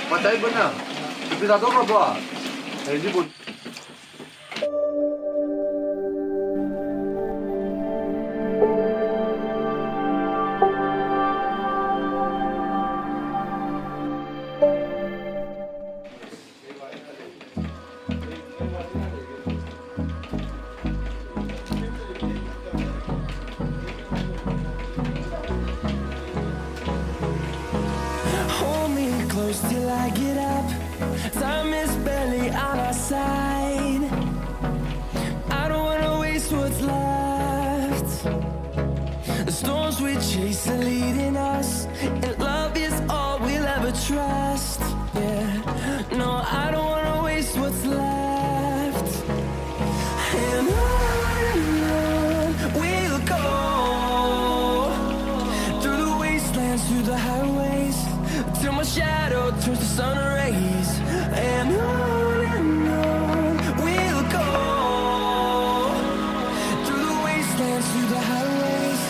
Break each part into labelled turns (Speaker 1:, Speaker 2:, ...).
Speaker 1: Matay ba na? Ipisado ka ba? Hindi po.
Speaker 2: Till I get up, time is barely on our side. I don't wanna waste what's left. The storms we chase are leading us, and love is all we'll ever trust. Yeah, no, I don't wanna waste what's left. And on we'll go, through the wastelands, through the highways, till my shadow turns to sun rays. And on we'll go, through the wastelands, through the highways.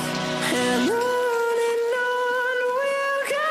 Speaker 2: And on we'll go.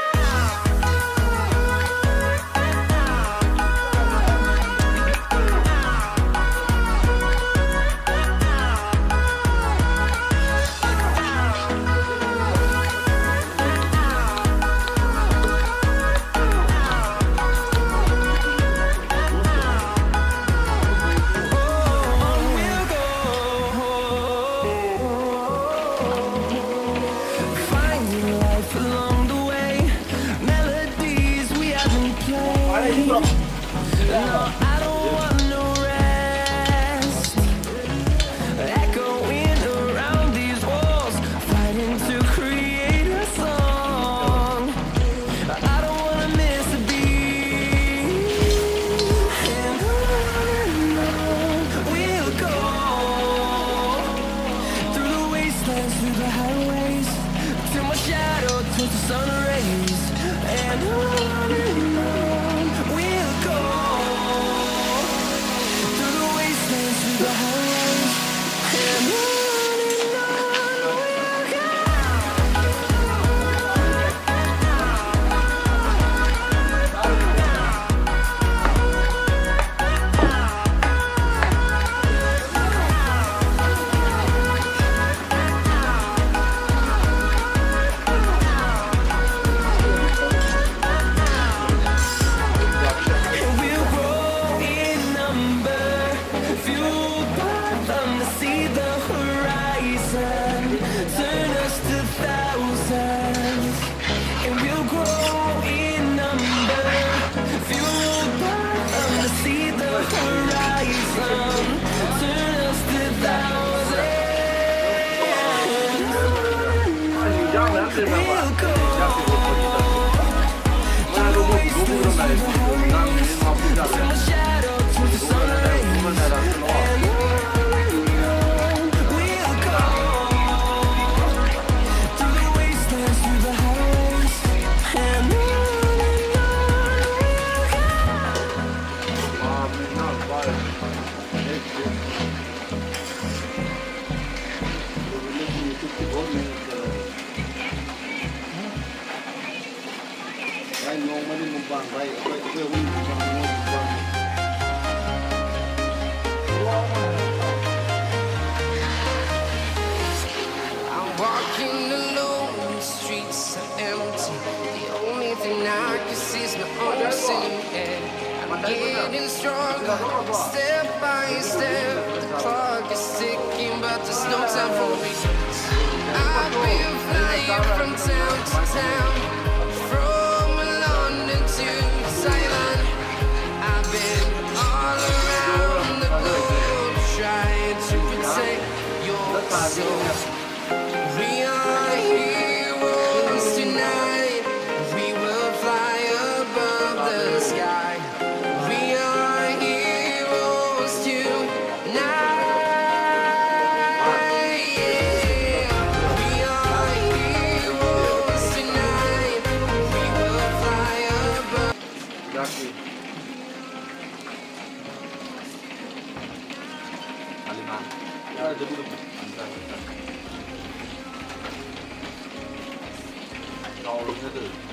Speaker 2: Through the highways, till my shadow turns to sun rays. And on we'll go, through the wastelands, through the highways. And on we'll go.
Speaker 3: Walking alone, the streets are empty. The only thing I can see is my own silhouette. I'm getting stronger, step by step. The clock is ticking, but there's no time for me. I've been flying from town to town, from London to Thailand. I've been all around the globe, trying to protect your soul. We are heroes tonight. We will fly above the sky. We are heroes tonight. Yeah. We are heroes tonight. We will fly above.
Speaker 1: Jackie. Aliman. Ya, jadi dulu. Antar. Kau lu itu.